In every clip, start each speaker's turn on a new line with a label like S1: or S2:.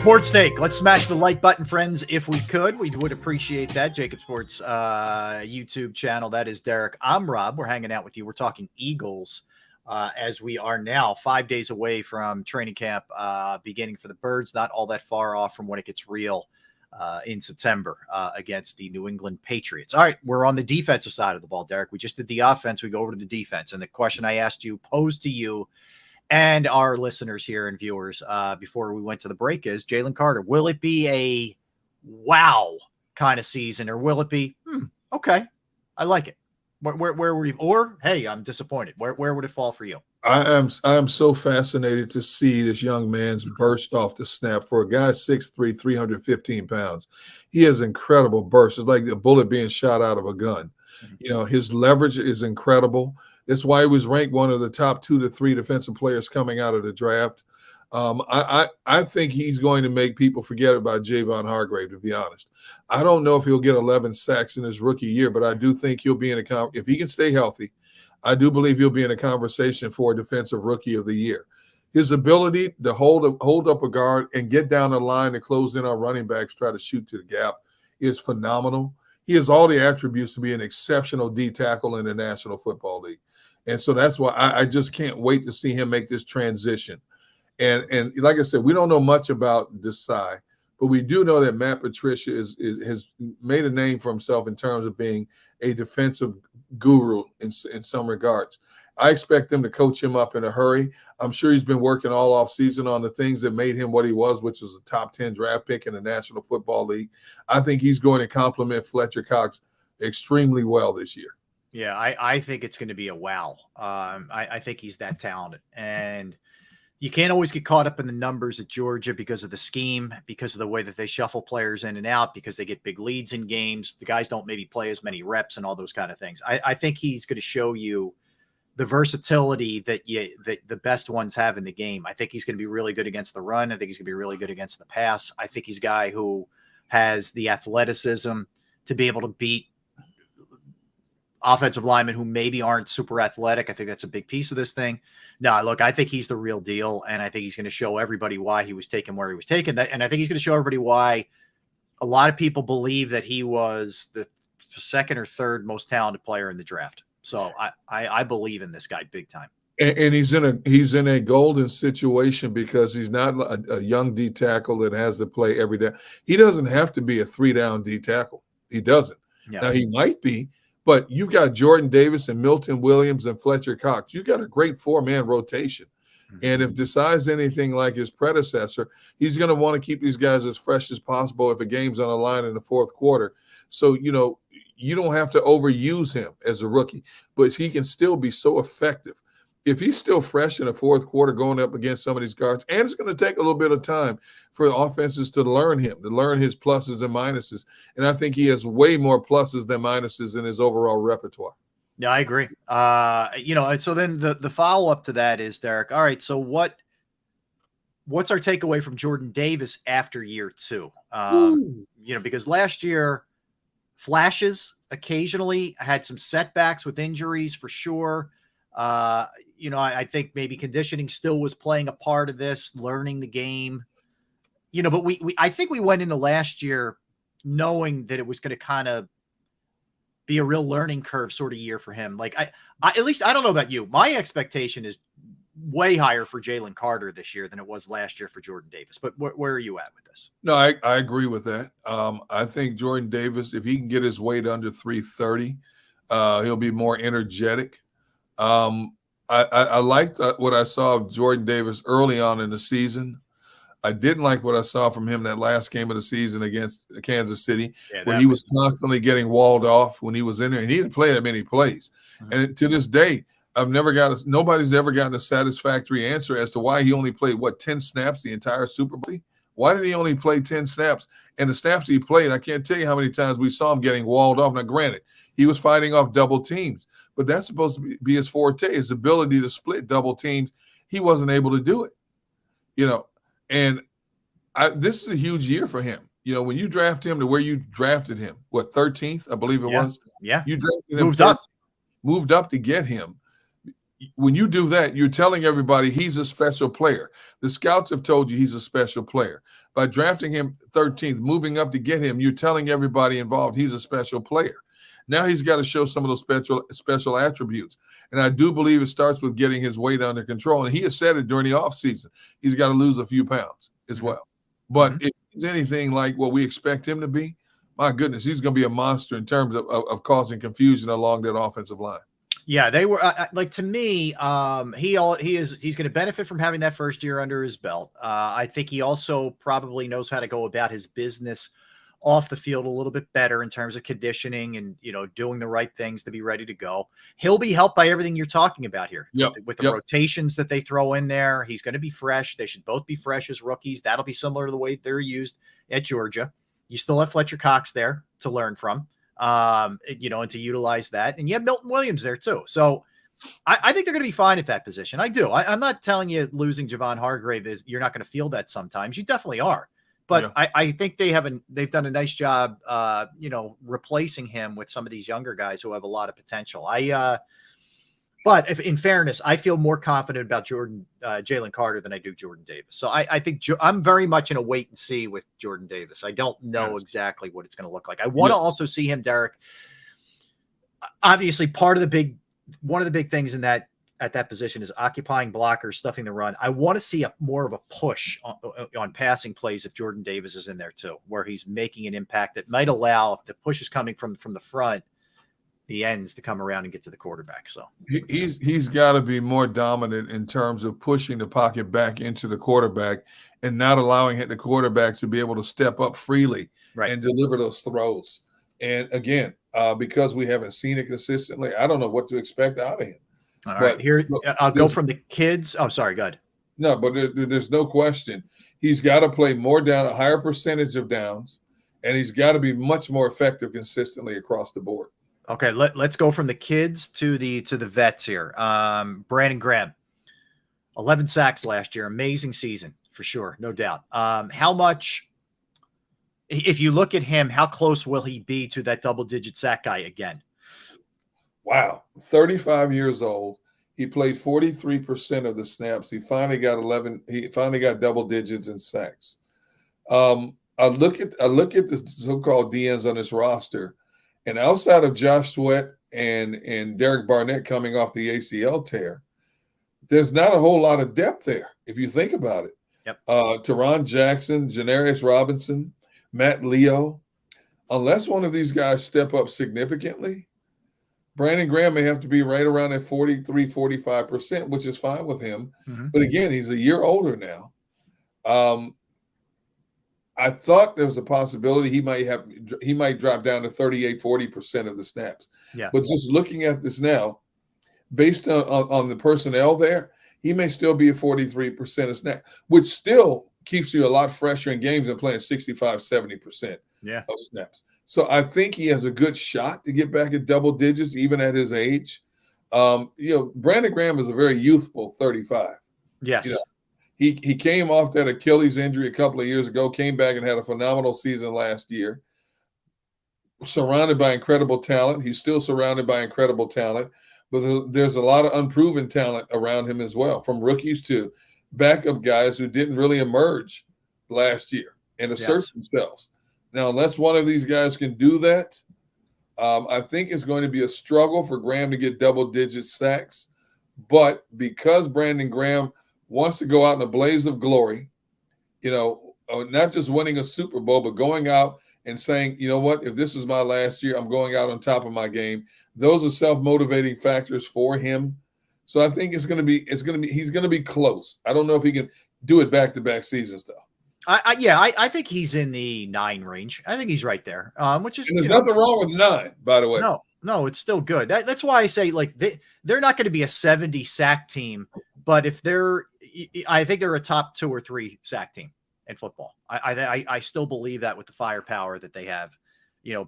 S1: Sports Take. Let's smash the like button, friends, if we could. We would appreciate that. JAKIB Sports YouTube channel. That is Derek. I'm Rob. We're hanging out with you. We're talking Eagles as we are now 5 days away from training camp beginning for the Birds. Not all that far off from when it gets real in September against the New England Patriots. All right, we're on the defensive side of the ball, Derek. We just did the offense. We go over to the defense. And the question I asked you, posed to you, and our listeners here and viewers before we went to the break is, Jalen Carter, will it be a wow kind of season, or will it be, okay, I like it? Where were you? Or, hey, I'm disappointed. Where would it fall for you?
S2: I am so fascinated to see this young man's burst off the snap. For a guy 6'3", 315 pounds, he has incredible bursts. It's like a bullet being shot out of a gun. You know, his leverage is incredible. That's why he was ranked one of the top 2 to 3 defensive players coming out of the draft. I think he's going to make people forget about Javon Hargrave, to be honest. I don't know if he'll get 11 sacks in his rookie year, but I do think he'll be in if he can stay healthy, I do believe he'll be in a conversation for Defensive Rookie of the Year. His ability to hold up a guard and get down the line and close in on running backs, try to shoot to the gap, is phenomenal. He has all the attributes to be an exceptional D tackle in the National Football League. And so that's why I just can't wait to see him make this transition. And like I said, we don't know much about Desai, but we do know that Matt Patricia has made a name for himself in terms of being a defensive guru in some regards. I expect them to coach him up in a hurry. I'm sure he's been working all off season on the things that made him what he was, which was a top 10 draft pick in the National Football League. I think he's going to complement Fletcher Cox extremely well this year.
S1: Yeah, I think it's going to be a wow. I think he's that talented. And you can't always get caught up in the numbers at Georgia because of the scheme, because of the way that they shuffle players in and out, because they get big leads in games. The guys don't maybe play as many reps and all those kind of things. I think he's going to show you the versatility that the best ones have in the game. I think he's going to be really good against the run. I think he's going to be really good against the pass. I think he's a guy who has the athleticism to be able to beat offensive linemen who maybe aren't super athletic. I think that's a big piece of this thing. No, look, I think he's the real deal, and I think he's going to show everybody why he was taken where he was taken. And I think he's going to show everybody why a lot of people believe that he was the second or third most talented player in the draft. So I believe in this guy big time.
S2: And he's in a golden situation because he's not a young D tackle that has to play every day. He doesn't have to be a 3-down D tackle. He doesn't. Yeah. Now he might be. But you've got Jordan Davis and Milton Williams and Fletcher Cox. You've got a great 4-man rotation. And if Desai's anything like his predecessor, he's going to want to keep these guys as fresh as possible if a game's on the line in the fourth quarter. So, you know, you don't have to overuse him as a rookie, but he can still be so effective. If he's still fresh in the fourth quarter going up against some of these guards, and it's going to take a little bit of time for offenses to learn him, to learn his pluses and minuses. And I think he has way more pluses than minuses in his overall repertoire.
S1: Yeah, I agree. You know, so then the follow-up to that is, Derek, all right, so what's our takeaway from Jordan Davis after year 2? You know, because last year, flashes occasionally, had some setbacks with injuries for sure. You know, I think maybe conditioning still was playing a part of this, learning the game, you know, but I think we went into last year knowing that it was going to kind of be a real learning curve sort of year for him. Like I at least, I don't know about you. My expectation is way higher for Jalen Carter this year than it was last year for Jordan Davis. But where are you at with this?
S2: No, I agree with that. I think Jordan Davis, if he can get his weight under 330, he'll be more energetic. I liked what I saw of Jordan Davis early on in the season. I didn't like what I saw from him that last game of the season against Kansas City, where he was constantly getting walled off when he was in there, and he didn't play that many plays. And to this day, nobody's ever gotten a satisfactory answer as to why he only played, 10 snaps the entire Super Bowl? Why did he only play 10 snaps? And the snaps he played, I can't tell you how many times we saw him getting walled off. Now, granted, he was fighting off double teams, but that's supposed to be his forte, his ability to split double teams. He wasn't able to do it, you know. And this is a huge year for him. You know, when you draft him to where you drafted him, 13th, I believe it was?
S1: Yeah.
S2: You drafted him moved up to get him. When you do that, you're telling everybody he's a special player. The scouts have told you he's a special player. By drafting him 13th, moving up to get him, you're telling everybody involved he's a special player. Now he's got to show some of those special attributes. And I do believe it starts with getting his weight under control. And he has said it during the offseason. He's got to lose a few pounds as well. But if he's anything like what we expect him to be, my goodness, he's going to be a monster in terms of causing confusion along that offensive line.
S1: Yeah, they were like, to me, he's going to benefit from having that first year under his belt. I think he also probably knows how to go about his business off the field a little bit better in terms of conditioning and, doing the right things to be ready to go. He'll be helped by everything you're talking about here. With the rotations that they throw in there. He's going to be fresh. They should both be fresh as rookies. That'll be similar to the way they're used at Georgia. You still have Fletcher Cox there to learn from, and to utilize that. And you have Milton Williams there too. So I think they're going to be fine at that position. I do. I'm not telling you losing Javon Hargrave is you're not going to feel that sometimes. You definitely are. But I think they've done a nice job, replacing him with some of these younger guys who have a lot of potential. But if, in fairness, I feel more confident about Jalen Carter than I do Jordan Davis. So I think I'm very much in a wait and see with Jordan Davis. I don't know exactly what it's going to look like. I want to also see him, Derek. Obviously, one of the big things at that position is occupying blockers, stuffing the run. I want to see more of a push on passing plays if Jordan Davis is in there too, where he's making an impact that might allow, if the push is coming from the front, the ends to come around and get to the quarterback. So
S2: he's got to be more dominant in terms of pushing the pocket back into the quarterback and not allowing the quarterback to be able to step up freely and deliver those throws. And again, because we haven't seen it consistently, I don't know what to expect out of him.
S1: All right, here I'll go from the kids. Oh, sorry, go ahead.
S2: No, but there's no question. He's got to play more down, a higher percentage of downs, and he's got to be much more effective consistently across the board.
S1: Okay, let's go from the kids to the vets here. Brandon Graham, 11 sacks last year, amazing season for sure, no doubt. How much, if you look at him, how close will he be to that double-digit sack guy again?
S2: Wow, 35 years old. He played 43% of the snaps. He finally got 11. He finally got double digits in sacks. I look at the so-called DNs on this roster, and outside of Josh Sweat and Derek Barnett coming off the ACL tear, there's not a whole lot of depth there if you think about it.
S1: Yep.
S2: Teron Jackson, Janarius Robinson, Matt Leo. Unless one of these guys step up significantly, Brandon Graham may have to be right around at 43, 45%, which is fine with him. Mm-hmm. But again, he's a year older now. I thought there was a possibility he might drop down to 38, 40% of the snaps.
S1: Yeah.
S2: But just looking at this now, based on the personnel there, he may still be at 43% of snaps, which still keeps you a lot fresher in games than playing 65, 70% of snaps. So I think he has a good shot to get back at double digits, even at his age. Brandon Graham is a very youthful 35.
S1: Yes.
S2: He came off that Achilles injury a couple of years ago, came back and had a phenomenal season last year. Surrounded by incredible talent. He's still surrounded by incredible talent, but there's a lot of unproven talent around him as well, from rookies to backup guys who didn't really emerge last year and assert themselves. Now, unless one of these guys can do that, I think it's going to be a struggle for Graham to get double-digit sacks. But because Brandon Graham wants to go out in a blaze of glory, not just winning a Super Bowl, but going out and saying, you know what, if this is my last year, I'm going out on top of my game. Those are self-motivating factors for him. So I think he's going to be close. I don't know if he can do it back-to-back seasons, though.
S1: I think he's in the 9 range. I think he's right there, which is.
S2: And there's nothing wrong with 9, by the way.
S1: No, it's still good. That's why I say they're not going to be a 70 sack team, but I think they're a top 2 or 3 sack team in football. I still believe that with the firepower that they have,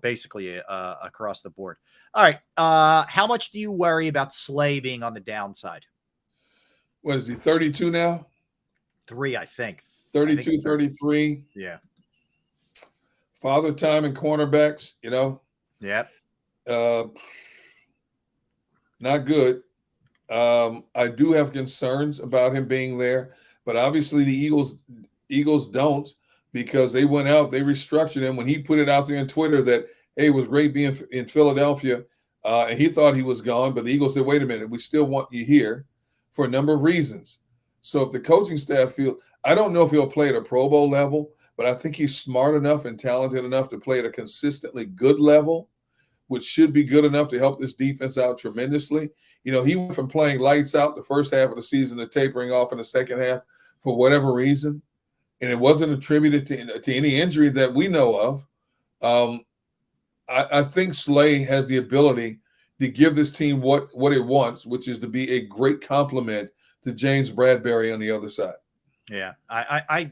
S1: basically across the board. All right, how much do you worry about Slay being on the downside?
S2: What is he, 32 now?
S1: 3, I think.
S2: 32, 33.
S1: Yeah.
S2: Father time and cornerbacks,
S1: Yep.
S2: Not good. I do have concerns about him being there, but obviously the Eagles don't. because they went out, they restructured him. When he put it out there on Twitter that, hey, it was great being in Philadelphia, and he thought he was gone, but the Eagles said, wait a minute, we still want you here for a number of reasons. So if the coaching staff I don't know if he'll play at a Pro Bowl level, but I think he's smart enough and talented enough to play at a consistently good level, which should be good enough to help this defense out tremendously. You know, he went from playing lights out the first half of the season to tapering off in the second half for whatever reason, and it wasn't attributed to any injury that we know of. I think Slay has the ability to give this team what it wants, which is to be a great complement to James Bradbury on the other side.
S1: Yeah, I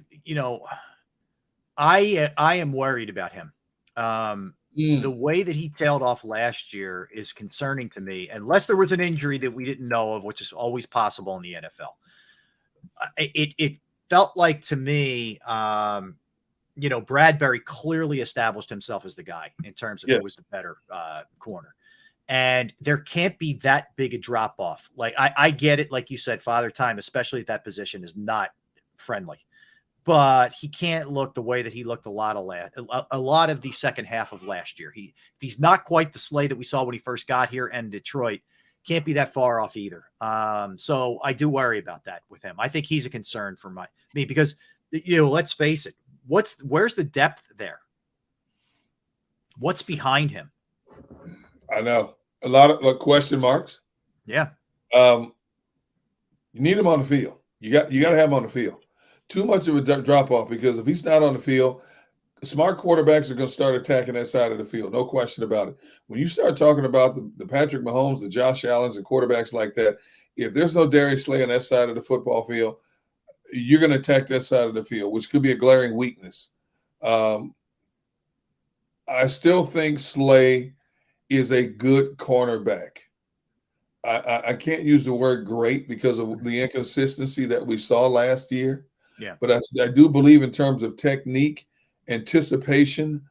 S1: am worried about him. The way that he tailed off last year is concerning to me, unless there was an injury that we didn't know of, which is always possible in the NFL. It felt like to me, Bradbury clearly established himself as the guy in terms of who was the better corner. And there can't be that big a drop off. Like I get it. Like you said, Father Time, especially at that position, is not friendly, but he can't look the way that he looked a lot of the second half of last year. He's not quite the Slay that we saw when he first got here, and Detroit can't be that far off either. So I do worry about that with him. I think he's a concern for me because, let's face it. Where's the depth there? What's behind him?
S2: I know a lot of question marks.
S1: Yeah.
S2: You need him on the field. You got to have him on the field. Too much of a drop off, because if he's not on the field, smart quarterbacks are going to start attacking that side of the field. No question about it. When you start talking about the Patrick Mahomes, the Josh Allens, and quarterbacks like that, if there's no Darius Slay on that side of the football field, you're going to attack that side of the field, which could be a glaring weakness. I still think Slay is a good cornerback. I can't use the word great because of the inconsistency that we saw last year.
S1: Yeah.
S2: But I do believe in terms of technique, anticipation,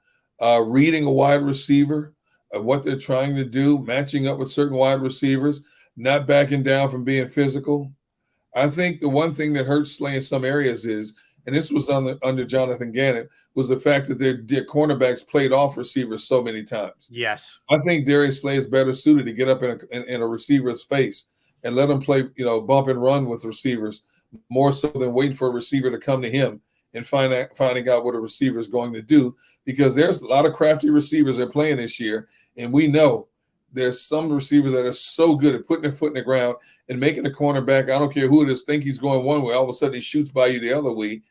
S2: reading a wide receiver, what they're trying to do, matching up with certain wide receivers, not backing down from being physical. I think the one thing that hurts Slay in some areas is, and this was under Jonathan Gannon, was the fact that their cornerbacks played off receivers so many times.
S1: Yes.
S2: I think Darius Slay is better suited to get up in a receiver's face and let him play, bump and run with receivers more so than waiting for a receiver to come to him and finding out what a receiver is going to do, because there's a lot of crafty receivers that are playing this year, and we know there's some receivers that are so good at putting their foot in the ground and making the cornerback, I don't care who it is, think he's going one way, all of a sudden he shoots by you the other way,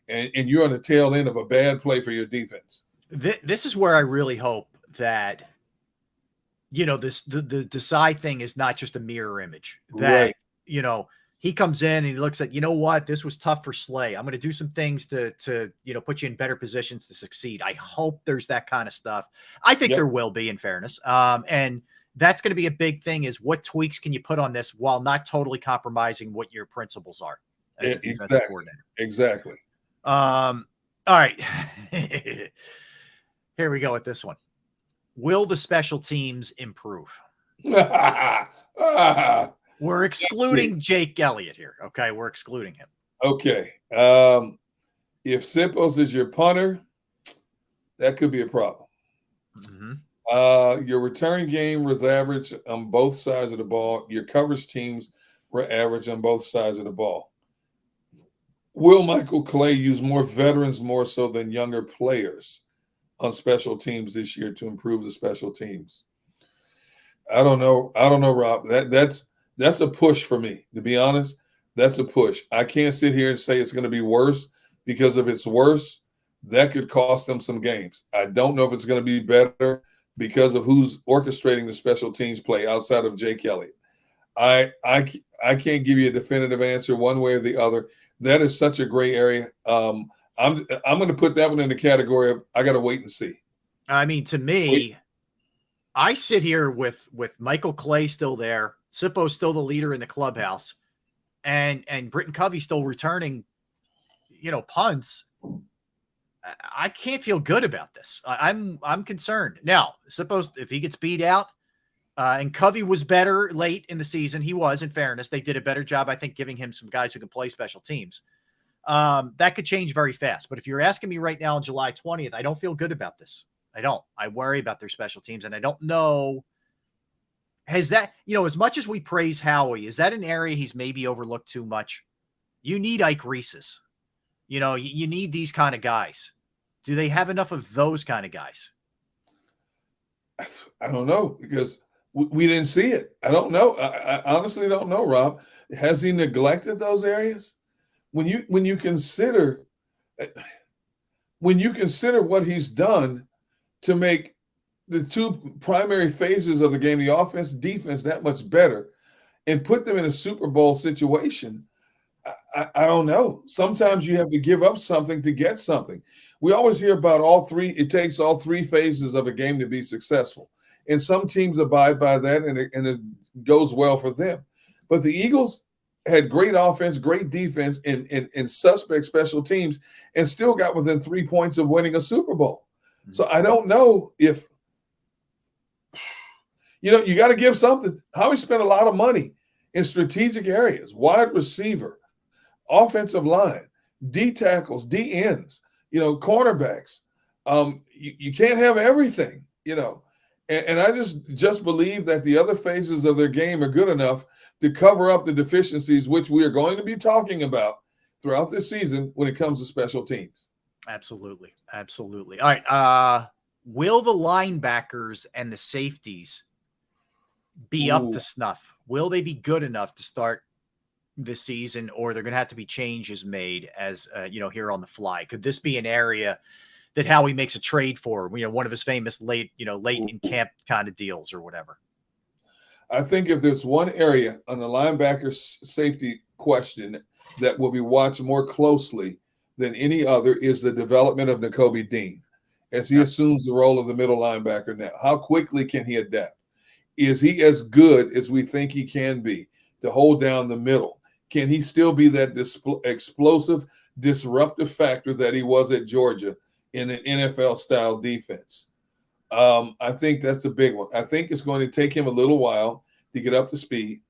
S2: and you're on the tail end of a bad play for your defense.
S1: This is where I really hope that, the Desai thing is not just a mirror image. That,
S2: right.
S1: He comes in and he looks at, what, this was tough for Slay. I'm going to do some things to put you in better positions to succeed. I hope there's that kind of stuff. I think there will be, in fairness. And that's going to be a big thing, is what tweaks can you put on this while not totally compromising what your principles are as a defensive coordinator.
S2: Exactly.
S1: All right. Here we go with this one. Will the special teams improve? We're excluding Jake Elliott here. Okay. We're excluding him.
S2: Okay. If Sipos is your punter, that could be a problem.
S1: Mm-hmm.
S2: Your return game was average on both sides of the ball. Your coverage teams were average on both sides of the ball. Will Michael Clay use more veterans more so than younger players on special teams this year to improve the special teams? I don't know, Rob. That's a push for me, to be honest. That's a push. I can't sit here and say it's going to be worse, because if it's worse, that could cost them some games. I don't know if it's going to be better because of who's orchestrating the special teams play outside of Jake Elliott. I can't give you a definitive answer one way or the other. That is such a gray area. I'm going to put that one in the category of I got to wait and see.
S1: I mean, to me, I sit here with Michael Clay still there, Sippo's still the leader in the clubhouse, and Britton Covey still returning, punts. I can't feel good about this. I'm concerned. Now, Sippo's, if he gets beat out, and Covey was better late in the season, he was, in fairness. They did a better job, I think, giving him some guys who can play special teams. That could change very fast. But if you're asking me right now on July 20th, I don't feel good about this. I don't. I worry about their special teams, and I don't know. Has that, as much as we praise Howie, is that an area he's maybe overlooked too much? You need Ike Reese's. You need these kind of guys. Do they have enough of those kind of guys?
S2: I don't know, because we didn't see it. I don't know. I honestly don't know, Rob. Has he neglected those areas? When you consider what he's done to make the two primary phases of the game, the offense, defense, that much better, and put them in a Super Bowl situation, I don't know. Sometimes you have to give up something to get something. We always hear about all three. It takes all three phases of a game to be successful. And some teams abide by that, and it goes well for them. But the Eagles had great offense, great defense, and suspect special teams, and still got within 3 points of winning a Super Bowl. So I don't know if, you got to give something. Howie spent a lot of money in strategic areas, wide receiver, offensive line, D tackles, D ends, cornerbacks. You can't have everything, and I just believe that the other phases of their game are good enough to cover up the deficiencies, which we are going to be talking about throughout this season when it comes to special teams.
S1: Absolutely. Absolutely. All right. Will the linebackers and the safeties be up to snuff? Will they be good enough to start the season, or they're going to have to be changes made as, here on the fly? Could this be an area that Howie makes a trade for, one of his famous late in camp kind of deals or whatever?
S2: I think if there's one area on the linebacker safety question that will be watched more closely than any other is the development of Nakobe Dean as he assumes the role of the middle linebacker now. How quickly can he adapt? Is he as good as we think he can be to hold down the middle? Can he still be that explosive, disruptive factor that he was at Georgia in an NFL-style defense? I think that's a big one. I think it's going to take him a little while to get up to speed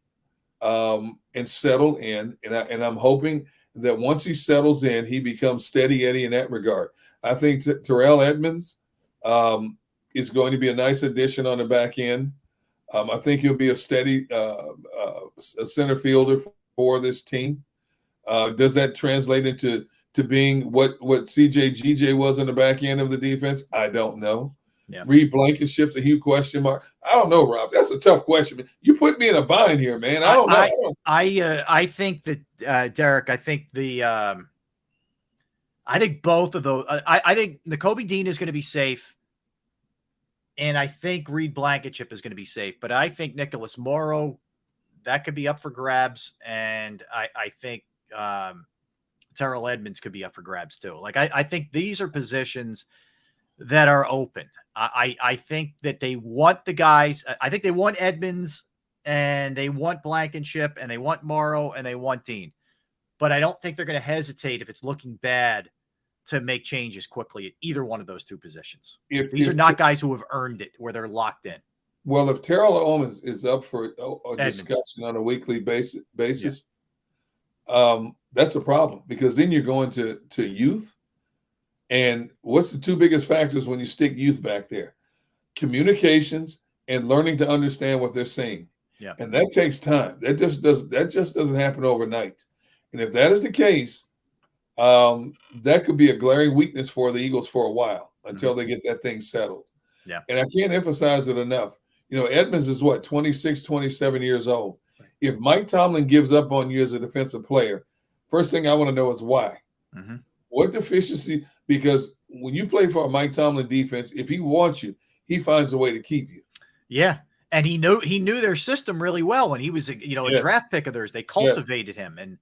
S2: and settle in. And I'm hoping that once he settles in, he becomes steady Eddie in that regard. I think Terrell Edmonds is going to be a nice addition on the back end. I think he'll be a steady a center fielder for this team. Does that translate into being what CJ GJ was in the back end of the defense? I don't know.
S1: Yeah.
S2: Reed Blankenship's a huge question mark. I don't know, Rob. That's a tough question. You put me in a bind here, man. I don't know.
S1: I think that Derek. I think I think both of those. I think Nakobe Dean is going to be safe, and I think Reed Blankenship is going to be safe. But I think Nicholas Morrow, that could be up for grabs, and I think Terrell Edmonds could be up for grabs too. Like I think these are positions that are open. I think that they want the guys. I think they want Edmonds, and they want Blankenship, and they want Morrow, and they want Dean. But I don't think they're going to hesitate if it's looking bad to make changes quickly at either one of those two positions. These are not guys who have earned it where they're locked in.
S2: Well, if Terrell Owens is up for a discussion on a weekly basis, that's a problem, because then you're going to youth. And what's the two biggest factors when you stick youth back there? Communications and learning to understand what they're saying.
S1: Yeah.
S2: And that takes time. That just doesn't happen overnight. And if that is the case, that could be a glaring weakness for the Eagles for a while until they get that thing settled.
S1: Yeah.
S2: And I can't emphasize it enough. Edmonds is 26, 27 years old.
S1: Right.
S2: If Mike Tomlin gives up on you as a defensive player, first thing I want to know is why.
S1: Mm-hmm.
S2: What deficiency? Because when you play for a Mike Tomlin defense, if he wants you, he finds a way to keep you.
S1: Yeah. And he knew their system really well when he was a draft pick of theirs. They cultivated him, and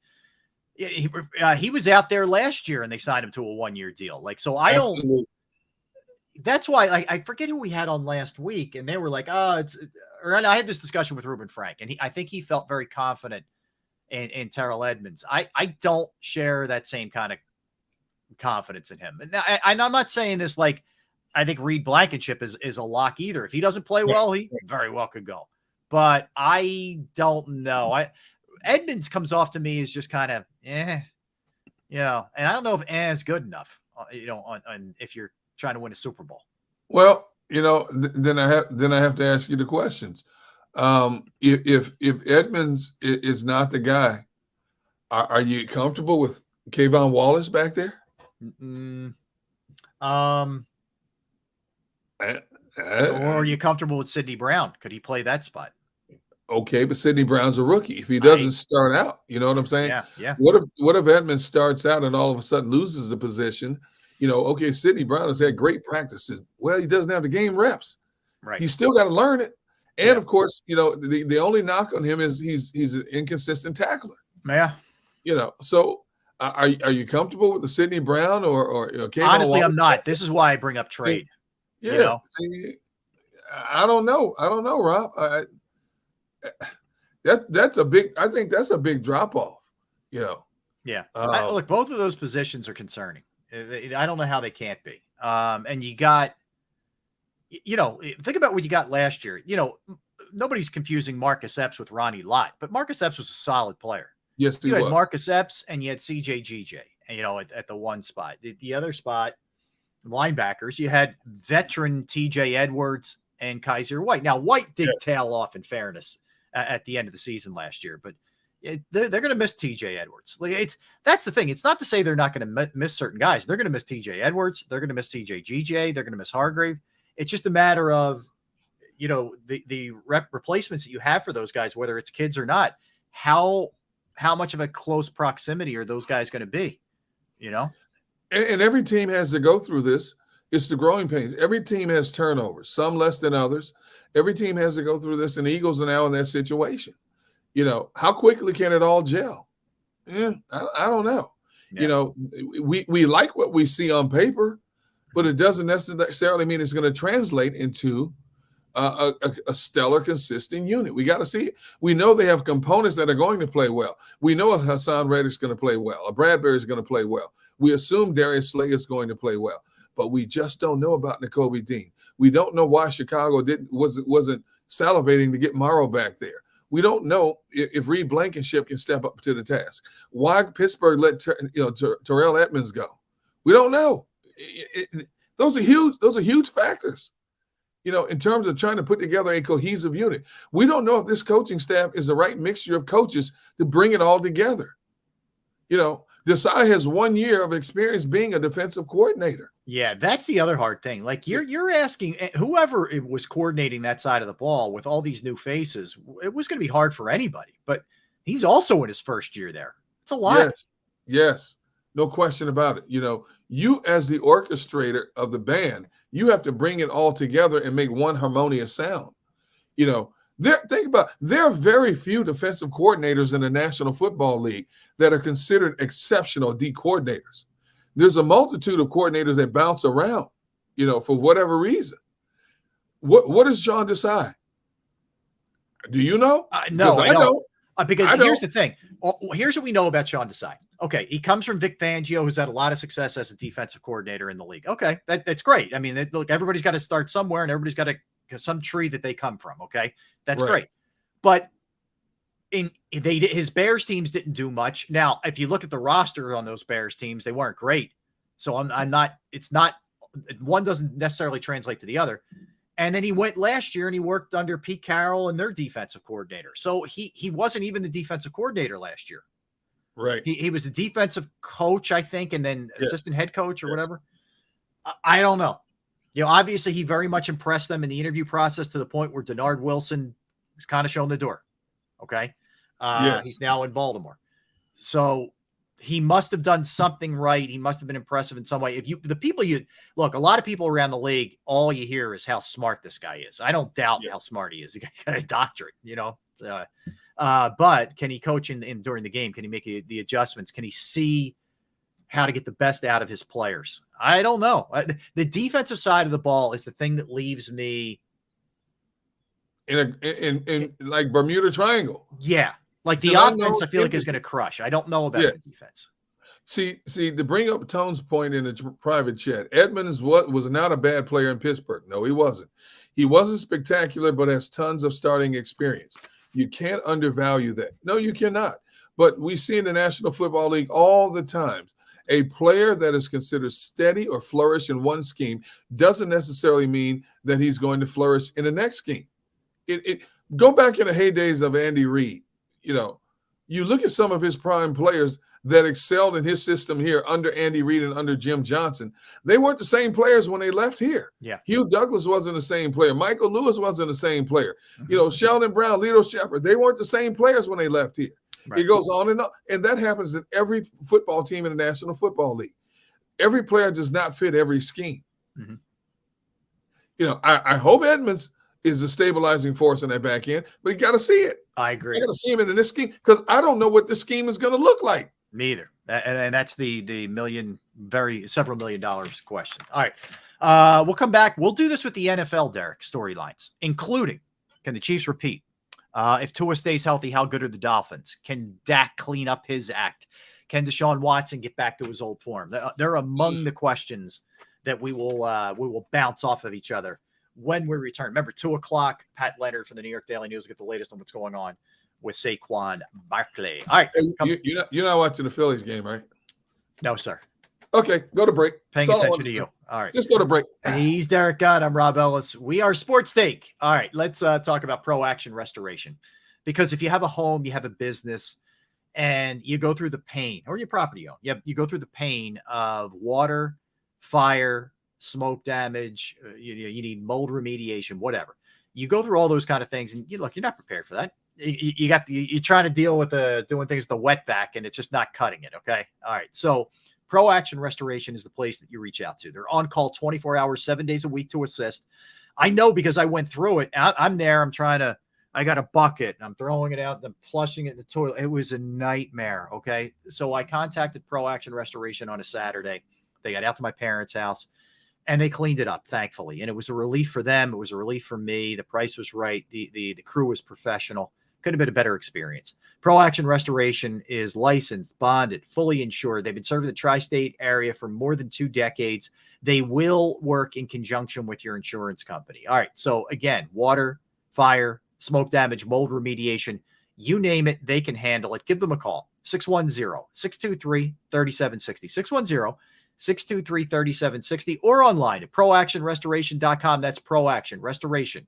S1: he was out there last year, and they signed him to a 1-year deal. That's why I forget who we had on last week, and they were like, I had this discussion with Ruben Frank, and I think he felt very confident in Terrell Edmonds. I don't share that same kind of confidence in him. And I'm not saying this like I think Reed Blankenship is a lock either. If he doesn't play well, he very well could go. But I don't know. Edmonds comes off to me as just kind of You know, and I don't know if is good enough, you know, on if you're trying to win a Super Bowl.
S2: Well, you know, then I have to ask you the questions. If Edmonds is not the guy, are you comfortable with Kayvon Wallace back there?
S1: Or are you comfortable with Sidney Brown? Could he play that spot?
S2: Okay, but Sidney Brown's a rookie. If he doesn't start out, you know what I'm saying?
S1: Yeah.
S2: What if Edmonds starts out and all of a sudden loses the position? You know, okay, Sidney Brown has had great practices. Well, he doesn't have the game reps.
S1: Right.
S2: He's still got to learn it. And of course, you know, the only knock on him is he's an inconsistent tackler.
S1: Yeah.
S2: You know, so are you comfortable with the Sidney Brown or you know,
S1: honestly, I'm not. This is why I bring up trade.
S2: Yeah.
S1: You know?
S2: See, I don't know, Rob. That's a big. I think that's a big drop off. You know.
S1: Yeah. Look, both of those positions are concerning. I don't know how they can't be. And you got, you know, think about what you got last year. You know, nobody's confusing Marcus Epps with Ronnie Lott, but Marcus Epps was a solid player.
S2: Yes,
S1: you had Marcus Epps and you had CJ GJ, you know, at the one spot. The other spot, linebackers, you had veteran TJ Edwards and Kaiser White. Now, White did tail off, in fairness, at the end of the season last year, but they're going to miss TJ Edwards. That's the thing. It's not to say they're not going to miss certain guys. They're going to miss TJ Edwards. They're going to miss CJ GJ. They're going to miss Hargrave. It's just a matter of, you know, the replacements that you have for those guys, whether it's kids or not, how much of a close proximity are those guys going to be, you know?
S2: And every team has to go through this. It's the growing pains. Every team has turnovers, some less than others. Every team has to go through this, and the Eagles are now in that situation. You know, how quickly can it all gel? Yeah, I don't know. Yeah. You know, we like what we see on paper, but it doesn't necessarily mean it's going to translate into a stellar, consistent unit. We got to see it. We know they have components that are going to play well. We know a Hassan Reddick's going to play well. A Bradbury's going to play well. We assume Darius Slay is going to play well, but we just don't know about Nakobe Dean. We don't know why Chicago wasn't salivating to get Morrow back there. We don't know if Reed Blankenship can step up to the task. Why Pittsburgh let Terrell Edmonds go? We don't know. Those are huge factors. You know, in terms of trying to put together a cohesive unit. We don't know if this coaching staff is the right mixture of coaches to bring it all together. You know, Desai has 1 year of experience being a defensive coordinator.
S1: Yeah, that's the other hard thing. Like you're asking whoever was coordinating that side of the ball with all these new faces, it was going to be hard for anybody. But he's also in his first year there. It's a lot.
S2: Yes, no question about it. You know, you as the orchestrator of the band, you have to bring it all together and make one harmonious sound. You know, there are very few defensive coordinators in the National Football League that are considered exceptional D coordinators. There's a multitude of coordinators that bounce around, you know, for whatever reason. What does Sean decide? Do you know?
S1: No, I don't. Because here's the thing. Here's what we know about Sean Desai. Okay, he comes from Vic Fangio, who's had a lot of success as a defensive coordinator in the league. Okay, that's great. I mean, look, everybody's got to start somewhere, and everybody's got some tree that they come from. Okay, that's great. But his Bears teams didn't do much. Now, if you look at the roster on those Bears teams, they weren't great. So I'm not. It's not. One doesn't necessarily translate to the other. And then he went last year and he worked under Pete Carroll and their defensive coordinator. So he wasn't even the defensive coordinator last year.
S2: Right.
S1: He was a defensive coach, I think, and then assistant head coach or whatever. I don't know. You know, obviously he very much impressed them in the interview process to the point where Denard Wilson was kind of shown the door. Okay. He's now in Baltimore. So he must have done something right. He must have been impressive in some way. Look, a lot of people around the league, all you hear is how smart this guy is. I don't doubt how smart he is. He got a doctorate, you know. But can he coach in during the game? Can he make the adjustments? Can he see how to get the best out of his players? I don't know. The defensive side of the ball is the thing that leaves me
S2: in like Bermuda Triangle.
S1: Yeah. Like the offense, I feel like is going to crush. I don't know about the defense.
S2: See, to bring up Tone's point in the private chat, Edmonds was not a bad player in Pittsburgh. No, he wasn't. He wasn't spectacular, but has tons of starting experience. You can't undervalue that. No, you cannot. But we see in the National Football League all the times A player that is considered steady or flourish in one scheme doesn't necessarily mean that he's going to flourish in the next scheme. Go back in the heydays of Andy Reid. You look at some of his prime players that excelled in his system here under Andy Reid and under Jim Johnson. They weren't the same players when they left here.
S1: Yeah.
S2: Hugh Douglas wasn't the same player. Michael Lewis wasn't the same player. Sheldon Brown, Lito Shepherd, they weren't the same players when they left here. Right. It goes on and on. And that happens in every football team in the National Football League. Every player does not fit every scheme. I hope Edmonds is a stabilizing force in that back end, but you got to see it.
S1: I agree.
S2: I got to see him in this scheme because I don't know what this scheme is going to look like.
S1: Me either. And that's the several $1 million question. All right. We'll come back. We'll do this with the NFL, Derek, storylines, including, can the Chiefs repeat? If Tua stays healthy, how good are the Dolphins? Can Dak clean up his act? Can Deshaun Watson get back to his old form? They're among the questions that we will bounce off of each other when we return. Remember, 2:00, Pat Leonard from the New York Daily News will get the latest on what's going on with Saquon Barkley. All right.
S2: You're not watching the Phillies game, right?
S1: No, sir.
S2: Okay, go to break.
S1: Paying attention to you. All right.
S2: Just go to break.
S1: He's Derek Gunn. I'm Rob Ellis. We are Sports Take. All right. Let's talk about Pro Action Restoration. Because if you have a home, you have a business, and you go through the pain, or your property own, you go through the pain of water, fire, smoke damage, you need mold remediation, whatever. You go through all those kind of things, and you're not prepared for that. You're trying to deal with doing things with the wet vac, and it's just not cutting it. Okay. All right. So Pro Action Restoration is the place that you reach out to. They're on call 24 hours, 7 days a week to assist. I know because I went through it. I'm there. I got a bucket and I'm throwing it out and I'm flushing it in the toilet. It was a nightmare. Okay. So I contacted Pro Action Restoration on a Saturday. They got out to my parents' house and they cleaned it up, thankfully. And it was a relief for them. It was a relief for me. The price was right. The crew was professional. Could have been a better experience. Pro Action Restoration is licensed, bonded, fully insured. They've been serving the tri-state area for more than 2 decades. They will work in conjunction with your insurance company. All right. So again, water, fire, smoke damage, mold remediation, you name it, they can handle it. Give them a call. 610-623-3760. 610-623-3760 or online at proactionrestoration.com. That's Proaction Restoration.